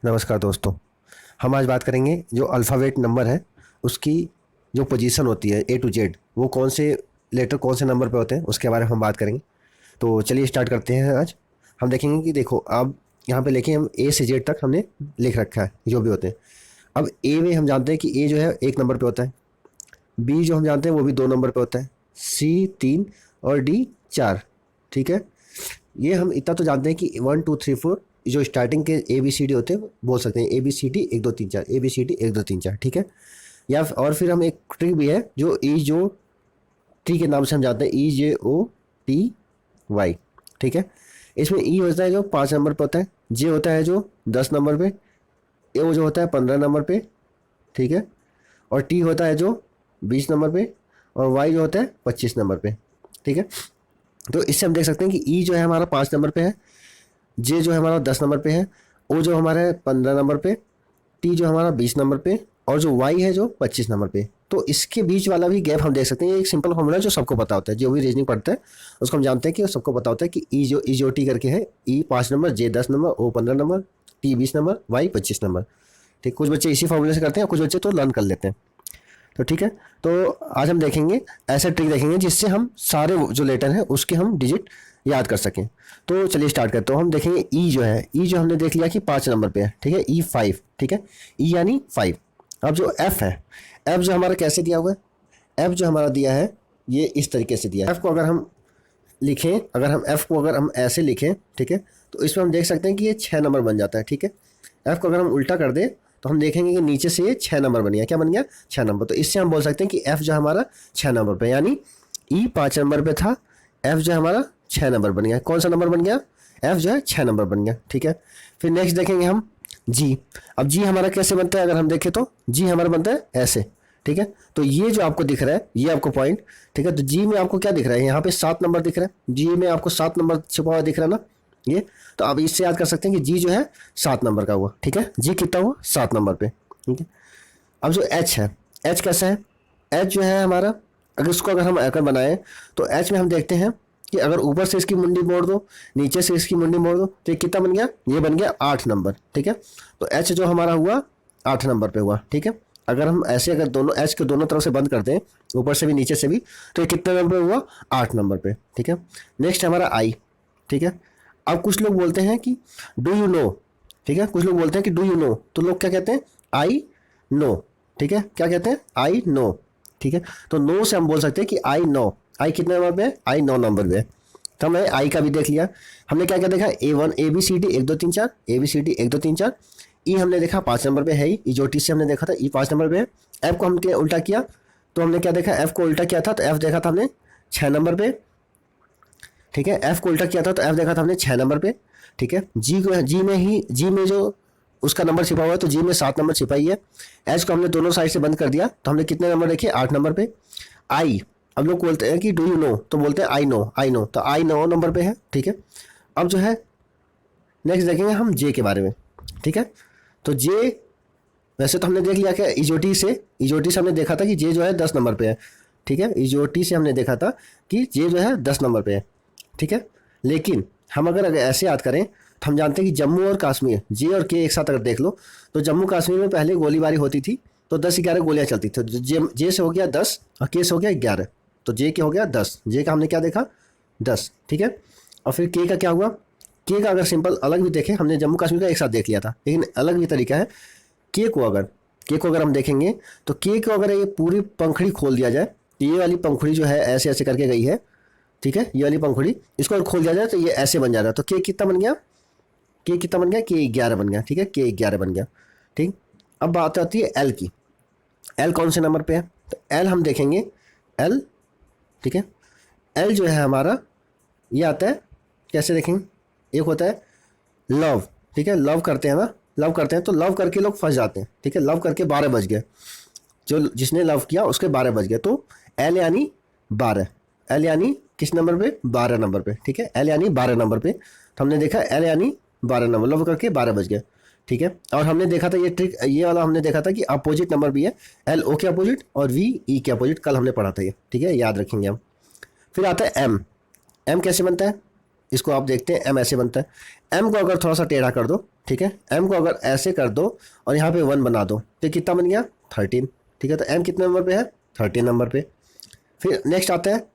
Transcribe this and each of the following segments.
नमस्कार दोस्तों। हम आज बात करेंगे जो अल्फ़ाबेट नंबर है उसकी जो पोजीशन होती है ए टू जेड, वो कौन से लेटर कौन से नंबर पे होते हैं उसके बारे में हम बात करेंगे। तो चलिए स्टार्ट करते हैं। आज हम देखेंगे कि देखो अब यहाँ पे लिखे हम ए से जेड तक हमने लिख रखा है जो भी होते हैं। अब ए में हम जानते हैं कि ए जो है एक नंबर पे होता है, बी जो हम जानते हैं वो भी दो नंबर पे होता है, सी तीन और डी चार। ठीक है, ये हम इतना तो जानते हैं कि वन टू थ्री फोर जो स्टार्टिंग के ए बी सी डी होते हैं वो बोल सकते हैं ए बी सी डी एक दो तीन चार, ए बी सी डी एक दो तीन चार। ठीक है, या और फिर हम एक ट्रिक भी है जो ई जो टी के नाम से हम जानते हैं, ई जे ओ टी वाई। ठीक है, इसमें ई होता है जो 5 नंबर पे होता है, जे होता है जो 10 नंबर पे, ए जो होता है 15 नंबर पे। ठीक है, और टी होता है जो 20 नंबर पे, और वाई जो होता है 25 नंबर पे। ठीक है, तो इससे हम देख सकते हैं कि ई जो है हमारा 5 नंबर पे है, जे जो है हमारा 10 नंबर पे है, ओ जो हमारा है 15 नंबर पे, टी जो हमारा 20 नंबर पे, और जो वाई है जो 25 नंबर पे। तो इसके बीच वाला भी गैप हम देख सकते हैं। ये एक सिंपल फॉर्मूला है जो सबको पता होता है, जो भी रीजनिंग पढ़ता है उसको हम जानते हैं कि सबको पता होता है कि ई जो टी करके है, E 5 number, J 10 number, O 15 number, T 20 number, Y 25 number. ठीक, कुछ बच्चे इसी फॉर्मूले से करते हैं, कुछ बच्चे तो लर्न कर लेते हैं। तो ठीक है, तो आज हम देखेंगे ऐसा ट्रिक देखेंगे जिससे हम सारे जो लेटर हैं उसके हम डिजिट याद कर सकें। तो चलिए स्टार्ट करते हैं। हम देखेंगे ई जो है, ई जो हमने देख लिया कि 5 नंबर पे है। ठीक है, ई 5। ठीक है, ई यानी 5। अब जो एफ है, एफ जो हमारा कैसे दिया हुआ है, एफ जो हमारा दिया है ये इस तरीके से दिया है। एफ को अगर हम लिखें, अगर हम एफ को अगर हम ऐसे लिखें, ठीक है, तो इसमें हम देख सकते हैं कि ये 6 नंबर बन जाता है। ठीक है, एफ को अगर हम उल्टा कर दें तो हम देखेंगे कि नीचे से ये 6 नंबर बन गया। क्या बन गया? 6 नंबर। तो इससे हम बोल सकते हैं कि एफ जो हमारा 6 नंबर पे, यानी ई 5 नंबर पे था, एफ जो हमारा 6 नंबर बन गया। कौन सा नंबर बन गया? एफ जो है 6 नंबर बन गया। ठीक है, फिर नेक्स्ट देखेंगे हम जी। अब जी हमारा कैसे बनता है? अगर हम देखें तो जी हमारा बनता है ऐसे। ठीक है, तो ये जो आपको दिख रहा है ये आपको पॉइंट, ठीक है, तो जी में आपको क्या दिख रहा है? यहाँ पे 7 नंबर दिख रहा है, जी में आपको 7 नंबर छुपा हुआ दिख रहा है ना ये। तो आप इससे याद कर सकते हैं कि जी जो है 7 नंबर का हुआ। ठीक है, जी कितना हुआ? 7 नंबर पे। ठीक है, अब जो एच है, एच कैसा है? एच जो है हमारा, अगर इसको अगर हम आकर बनाएं तो एच में हम देखते हैं कि अगर ऊपर से इसकी मुंडी मोड़ दो, नीचे से इसकी मुंडी मोड़ दो, तो ये कितना बन गया? ये बन गया 8 नंबर। ठीक है, तो एच जो हमारा हुआ 8 नंबर पे हुआ। ठीक है, अगर हम ऐसे अगर दोनों एच के दोनों तरफ से बंद कर दें, ऊपर से भी नीचे से भी, तो ये कितने नंबर पे हुआ? 8 नंबर पे। ठीक है, नेक्स्ट हमारा आई। ठीक है, अब कुछ लोग बोलते हैं कि डू यू नो। ठीक है, कुछ लोग बोलते हैं कि डू यू नो, तो लोग क्या कहते हैं? I know. ठीक है, क्या कहते हैं? I know. ठीक है, तो नो से हम बोल सकते हैं कि आई नो। आई कितने नंबर पे है? आई 9 नंबर पे है। तो हमने आई का भी देख लिया। हमने क्या क्या देखा? A1 ABCD 1 2 3 4, ABCD 1 2 3 4। ई हमने देखा 5 नंबर पे है ही, ई जो टी से हमने देखा था ई 5 नंबर पे है। एफ को हमने उल्टा किया तो हमने क्या देखा? एफ को उल्टा किया था तो एफ देखा था हमने 6 नंबर पे। ठीक है, एफ को उल्टा किया था तो एफ देखा था हमने 6 नंबर पे। ठीक है, जी को जी में ही, जी में जो उसका नंबर छिपा हुआ है तो जी में 7 नंबर छिपाई है। एच को हमने दोनों साइड से बंद कर दिया तो हमने कितने नंबर देखे? 8 नंबर पे। आई, अब लोग बोलते हैं कि डू यू नो, तो बोलते हैं आई नो, आई नो, तो आई 9 नंबर पे है। ठीक है, अब जो है नेक्स्ट देखेंगे हम जे के बारे में। ठीक है, तो जे वैसे तो हमने देख लिया कि इजोटी से हमने देखा था कि जे जो है 10 नंबर पे है। ठीक है, इजोटी से हमने देखा था कि जे जो है 10 नंबर पे है। ठीक है, लेकिन हम अगर ऐसे याद करें तो हम जानते हैं कि जम्मू और कश्मीर, जे और के एक साथ अगर देख लो तो जम्मू कश्मीर में पहले गोलीबारी होती थी तो 10-11 गोलियां चलती थी। तो जे से हो गया 10 और के से हो गया 11, तो जे के हो गया 10। जे का हमने क्या देखा? 10। ठीक है, और फिर के का क्या हुआ? के का अगर सिंपल अलग भी देखें, हमने जम्मू कश्मीर का एक साथ देख लिया था, लेकिन अलग भी तरीका है। के को अगर हम देखेंगे तो के को अगर ये पूरी पंखड़ी खोल दिया जाए तो ये वाली पंखुड़ी जो है ऐसे ऐसे करके गई है। ठीक है, ये वाली पंखुड़ी, इसको अगर खोल दिया जाए तो ये ऐसे बन जाएगा। तो के कितना बन गया? के कितना बन गया? के 11 बन गया। ठीक है, के 11 बन गया। ठीक, अब बात आती है एल की। एल कौन से नंबर पे है? तो एल हम देखेंगे, एल, ठीक है, एल जो है हमारा ये आता है, कैसे देखेंगे? एक होता है लव। ठीक है, लव करते हैं ना, लव करते हैं तो लव करके लोग फंस जाते हैं। ठीक है, लव करके 12 बज गए, जो जिसने लव किया उसके 12 बज गए, तो एल यानी 12। एल यानी किस नंबर पे? 12 नंबर पे। ठीक है, एल यानी 12 नंबर पे। तो हमने देखा एल यानी 12 नंबर, लव करके 12 बज गए। ठीक है, और हमने देखा था ये ट्रिक, ये वाला हमने देखा था कि अपोजिट नंबर भी है, एल ओ के अपोजिट और वी ई के अपोजिट, कल हमने पढ़ा था ये। ठीक है, याद रखेंगे हम। फिर आता है एम। एम कैसे बनता है? इसको आप देखते हैं, एम ऐसे बनता है। एम को अगर थोड़ा सा टेढ़ा कर दो, ठीक है, एम को अगर ऐसे कर दो और यहाँ पे 1 बना दो तो कितना बन गया 13, ठीक है। तो एम कितने नंबर पे है 13 नंबर पे। फिर नेक्स्ट आता है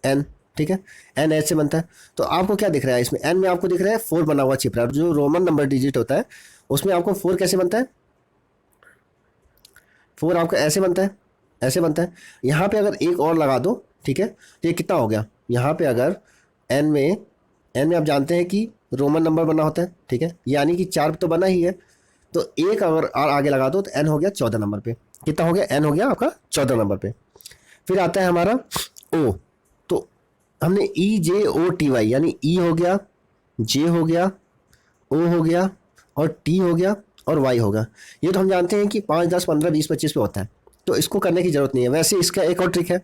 एन, ठीक है, एन ऐसे बनता है। तो आपको क्या दिख रहा है इसमें, एन में आपको दिख रहा है 4 बना हुआ छिप रहा है। जो रोमन नंबर डिजिट होता है उसमें आपको 4 कैसे बनता है, 4 आपका ऐसे बनता है, ऐसे बनता है। यहाँ पे अगर एक और लगा दो, ठीक है, तो ये कितना हो गया, यहाँ पे अगर एन में आप जानते हैं कि रोमन नंबर बना होता है, ठीक है, यानी कि 4 तो बना ही है। तो एक अगर और आगे लगा दो तो एन हो गया 14 नंबर पे। कितना हो गया, एन हो गया आपका 14 नंबर पे। फिर आता है हमारा ओ। तो हमने EJOTY यानी ई हो गया, जे हो गया, ओ हो गया और टी हो गया और वाई होगा। ये तो हम जानते हैं कि 5, 10, 15, 20, 25 पे होता है, तो इसको करने की ज़रूरत नहीं है। वैसे इसका एक और ट्रिक है,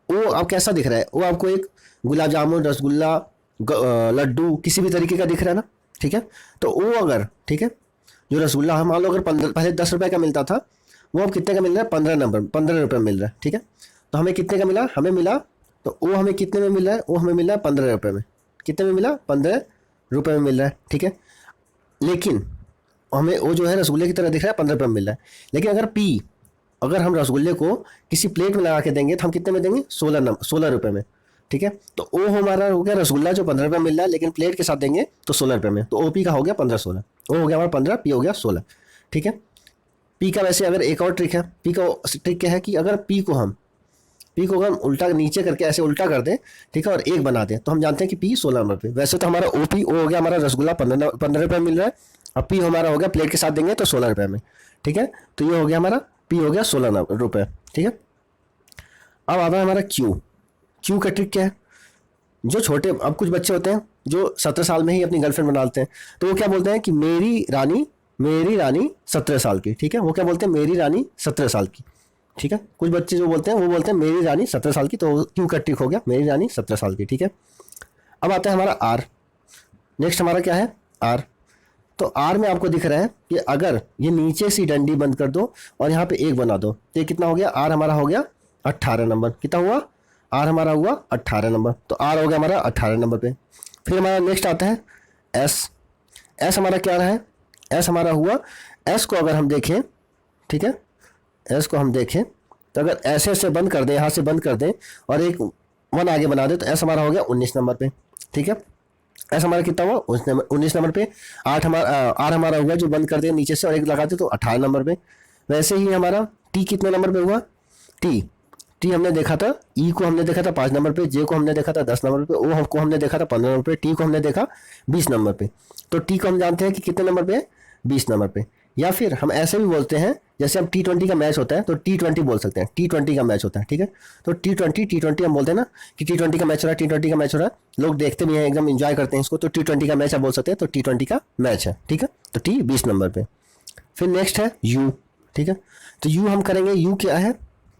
वो आप कैसा दिख रहा है, वो आपको एक गुलाब जामुन, रसगुल्ला, लड्डू किसी भी तरीके का दिख रहा है ना, ठीक है। तो वो अगर, ठीक है, जो रसगुल्ला हम मान लो अगर पहले 10 रुपये का मिलता था, वो अब कितने का मिल रहा है 15 रुपये मिल रहा है, ठीक है। तो हमें कितने का मिला, हमें मिला, तो वो हमें कितने में मिल रहा है, वो हमें मिल रहा है 15 रुपये में। कितने में मिला, 15 रुपये में मिल रहा है, ठीक है। लेकिन हमें वो जो है रसगुल्ले की तरह दिख रहा है 15 रुपये में मिल रहा है। लेकिन अगर हम रसगुल्ले को किसी प्लेट में लगा के देंगे तो हम कितने में देंगे, 16 रुपये में, ठीक है। तो वो हमारा हो गया रसगुल्ला जो 15 रुपये मिल रहा है, लेकिन प्लेट के साथ देंगे तो 16 रुपये में। तो OP का हो गया 15-16, वो हो गया हमारा 15, P हो गया 16, ठीक है। P का वैसे अगर एक और ट्रिक है, P का ट्रिक क्या है कि अगर P को हम उल्टा नीचे करके ऐसे उल्टा कर दें, ठीक है, और 1 बना दें तो हम जानते हैं कि P 16 नंबर पे। वैसे तो हमारा OP वो हो गया हमारा रसगुल्ला 15 रुपये मिल रहा है, अब P हमारा हो गया प्लेट के साथ देंगे तो 16 रुपये में, ठीक है। तो ये हो गया हमारा P हो गया 16 रुपये, ठीक है। अब आता है हमारा Q का ट्रिक क्या है, जो छोटे, अब कुछ बच्चे होते हैं जो 17 साल में ही अपनी गर्लफ्रेंड बना लेते हैं, तो वो क्या बोलते हैं कि मेरी रानी 17 साल की, ठीक है। वो क्या बोलते हैं, मेरी रानी 17 साल की, ठीक है। कुछ बच्चे जो बोलते हैं वो बोलते हैं मेरी रानी 17 साल की, तो Q का ट्रिक हो गया मेरी रानी 17 साल की, ठीक है। अब आता है हमारा R। नेक्स्ट हमारा क्या है, R। तो R में आपको दिख रहा है कि अगर ये नीचे से डंडी बंद कर दो और यहाँ पे 1 बना दो तो ये कितना हो गया, R हमारा हो गया 18 नंबर। कितना हुआ, R हमारा हुआ 18 नंबर। तो R हो गया हमारा 18 नंबर पे। फिर हमारा नेक्स्ट आता है S हमारा क्या रहा है, S हमारा हुआ, S को अगर हम देखें, ठीक है, S को हम देखें तो अगर ऐसे बंद कर दें, यहाँ से बंद कर दें और एक 1 आगे बना दें तो S हमारा हो गया 19 नंबर पे, ठीक है। S हमारा कितना हुआ 19 नंबर पे। R हमारा हुआ जो बंद कर दें नीचे से और 1 लगा दें तो 18 नंबर पे। वैसे ही हमारा T कितने नंबर पे हुआ, T हमने देखा था, E को हमने देखा था 5 नंबर पे, J को हमने देखा था 10 नंबर पे, O को हमने देखा था 15 नंबर पे, T को हमने देखा 20 नंबर पे। तो T को हम जानते हैं कि कितने नंबर पे है, 20 नंबर पे। या फिर हम ऐसे भी बोलते हैं, जैसे अब T20 का मैच होता है तो T20 बोल सकते हैं, T20 का मैच होता है, ठीक है। तो T20 हम बोलते हैं ना कि T20 का मैच हो रहा है, T20 का मैच हो रहा है, लोग देखते भी हैं, एकदम इंजॉय करते हैं इसको, तो T20 का मैच आप बोल सकते हैं। तो T20 का मैच है, ठीक है। तो T 20 नंबर पे। फिर नेक्स्ट है U, ठीक है। तो U हम करेंगे, U क्या है,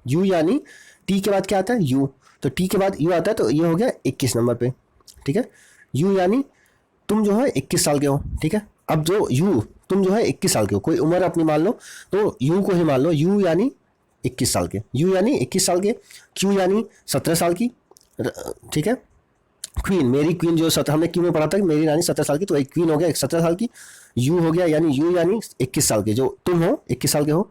U यानी T के बाद क्या आता है, U। तो T के बाद U आता है तो ये हो गया 21 नंबर पे, ठीक है। U यानी तुम जो है 21 साल के हो, ठीक है। अब जो U, तुम जो है 21 साल के हो, कोई उम्र अपनी मान लो तो U को ही मान लो, U यानी 21 साल के, U यानी 21 साल के। Q यानी 17 साल की, ठीक है। क्वीन, मेरी क्वीन जो हमने क्यों में पढ़ा था कि मेरी रानी 17 साल की, तो एक क्वीन हो गया 17 साल की। U हो गया यानी U यानी 21 साल के, जो तुम हो 21 साल के हो,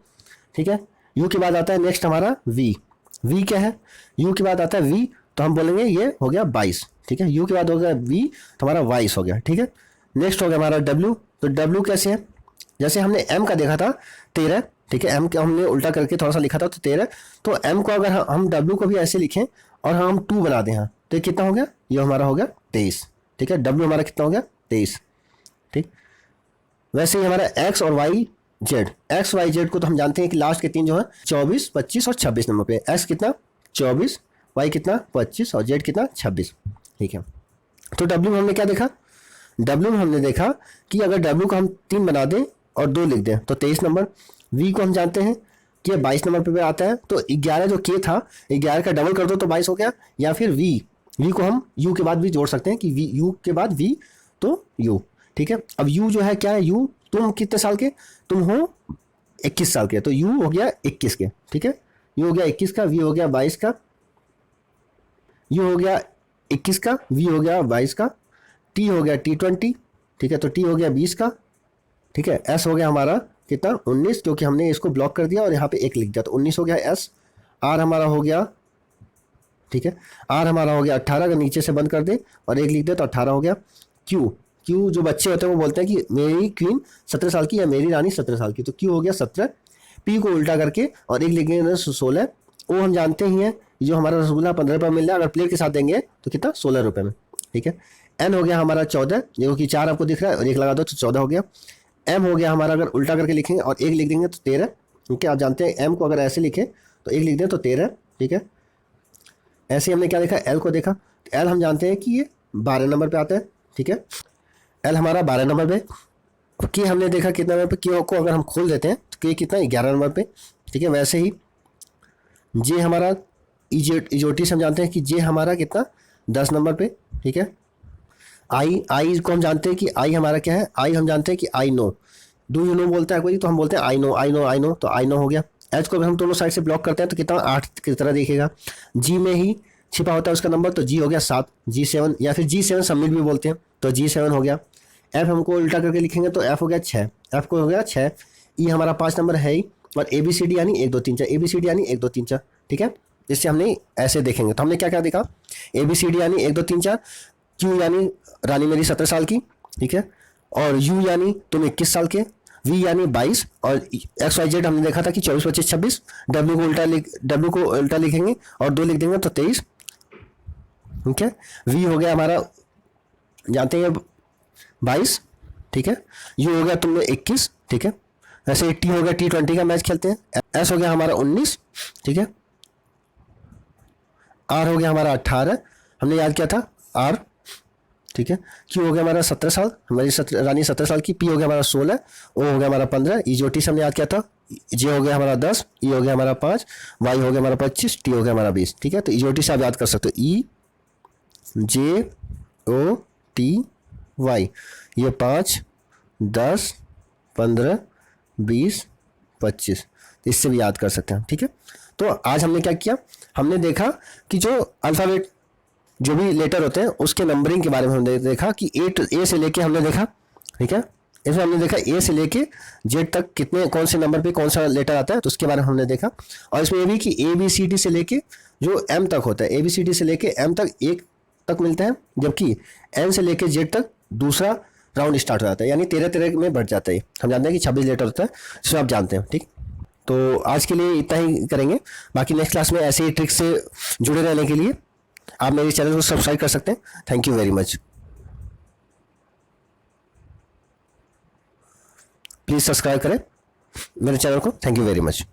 ठीक है। U के बाद आता है नेक्स्ट हमारा V क्या है, U के बाद आता है V, तो हम बोलेंगे ये हो गया 22, ठीक है। U के बाद हो गया V तो हमारा 22 हो गया, ठीक है। नेक्स्ट हो गया हमारा W। तो W कैसे है, जैसे हमने M का देखा था 13, ठीक है। M का हमने उल्टा करके थोड़ा सा लिखा था तो 13। तो M को अगर हम W को भी ऐसे लिखें और हम 2 बना दें यहाँ तो ये कितना हो गया, ये हमारा हो गया 23, ठीक है। W हमारा कितना हो गया 23, ठीक। वैसे ही हमारा X और Y Z को तो हम जानते हैं कि लास्ट के 3 जो है 24, 25 और 26 नंबर पे। X कितना 24, Y कितना 25 और Z कितना 26, ठीक है। तो W में हमने क्या देखा, W में हमने देखा कि अगर W को हम 3 बना दें और 2 लिख दें तो 23 नंबर। V को हम जानते हैं कि ये 22 नंबर पे आता है, तो 11 जो K था 11 का डबल कर दो तो 22 हो गया। या फिर V को हम U के बाद भी जोड़ सकते हैं कि U के बाद V तो U, ठीक है। अब U जो है क्या है, U तुम कितने साल के, तुम हो 21 साल के, तो U हो गया 21 के, ठीक है। U हो गया 21 का, V हो गया 22 का, U हो गया 21 का, V हो गया 22 का, T हो गया T20, ठीक है, तो टी हो गया 20 का, ठीक है। एस हो गया हमारा कितना 19, क्योंकि हमने इसको ब्लॉक कर दिया और यहाँ पे एक लिख दिया, तो 19 हो गया एस। आर हमारा हो गया, ठीक है, आर हमारा हो गया 18, अगर नीचे से बंद कर दे और एक लिख दे तो 18 हो गया। क्यू, क्यू जो बच्चे होते हैं वो बोलते हैं कि मेरी क्वीन 17 साल की या मेरी रानी 17 साल की, तो क्यू हो गया 17। पी को उल्टा करके और एक लिखेंगे 16, वो हम जानते ही हैं, जो हमारा रसगुल्ला 15 रुपये मिल रहा है, अगर प्लेट के साथ देंगे तो कितना 16 रुपये में, ठीक है। एन हो गया हमारा 14, जो कि 4 आपको दिख रहा है और एक लगा दो तो 14 हो गया। एम हो गया हमारा, अगर उल्टा करके लिखेंगे और एक लिख देंगे तो 13, ठीक है। आप जानते हैं एम को अगर ऐसे लिखे तो एक लिख दें तो 13, ठीक है। ऐसे हमने क्या देखा, एल को देखा, एल हम जानते हैं कि ये 12 नंबर पे आता है, ठीक है। एल हमारा 12 नंबर पे, कि हमने देखा कितना नंबर पे, की को अगर हम खोल देते हैं तो कि कितना 11 नंबर पे, ठीक है। वैसे ही जे हमारा इजोटी से हम जानते हैं कि जे हमारा कितना 10 नंबर पे, ठीक है। आई, आई को हम जानते हैं कि आई हमारा क्या है, आई हम जानते हैं कि I know, do you know बोलता है कोई तो हम बोलते हैं I know, I know, I know, तो आई नो हो गया। एच को अगर हम दोनों साइड से ब्लॉक करते हैं तो कितना 8 की तरह दिखेगा। जी में ही छिपा होता है उसका नंबर, तो जी हो गया 7, G7 या फिर G7 सबमिट भी बोलते हैं, तो G7 हो गया। एफ हमको उल्टा करके लिखेंगे तो एफ हो गया 6, एफ को हो गया 6। ई हमारा 5 नंबर है ही, और ए बी सी डी यानी 1 2 3 4, ए बी सी डी यानी 1 2 3 4, ठीक है। इससे हमने ऐसे देखेंगे तो हमने क्या क्या देखा, ए बी सी डी यानी 1 2 3 4, क्यू यानी रानी मेरी 17 साल की, ठीक है, और यू यानी तुम 21 साल के, वी यानी 22, और एक्स वाई जेड हमने देखा था कि 24 25 26, डब्ल्यू को उल्टा लिखेंगे और 2 लिख देंगे तो 23, ठीक है। वी हो गया हमारा जानते हैं 22, ठीक है। यू हो गया तुमने 21, ठीक है। ऐसे टी हो गया T20 का मैच खेलते हैं। एस हो गया हमारा 19, ठीक है। आर हो गया हमारा 18, हमने याद किया था आर, ठीक है। क्यू हो गया हमारा 17 साल, हमारी रानी 17 साल की। पी हो गया हमारा 16, ओ हो गया हमारा 15, ई जो टी से हमने याद किया था। जे हो गया हमारा 10, ई हो गया हमारा 5, वाई हो गया हमारा 25, टी हो गया हमारा 20, ठीक है। तो ई जो टी से आप याद कर सकते हो, ई जे ओ टी वाई, ये 5 10 15 20 25, इससे भी याद कर सकते हैं, ठीक है। तो आज हमने क्या किया, हमने देखा कि जो अल्फ़ाबेट जो भी लेटर होते हैं उसके नंबरिंग के बारे में हमने देखा कि ए से लेके हमने देखा, ठीक है। इसमें हमने देखा ए से लेके जेड तक कितने कौन से नंबर पे कौन सा लेटर आता है, तो उसके बारे में हमने देखा। और इसमें ये भी कि ए बी सी डी से लेके जो एम तक होता है, ए बी सी डी से लेके एम तक एक तक मिलता है, जबकि एन से लेके जेड तक दूसरा राउंड स्टार्ट हो जाता है, यानी 13 में बढ़ जाता है। हम जानते हैं कि 26 लेटर होता है, जिसको आप जानते हैं, ठीक। तो आज के लिए इतना ही करेंगे, बाकी नेक्स्ट क्लास में ऐसे ही ट्रिक से जुड़े रहने के लिए आप मेरे चैनल को सब्सक्राइब कर सकते हैं। Thank you very much, please subscribe करें मेरे चैनल को। Thank you very much.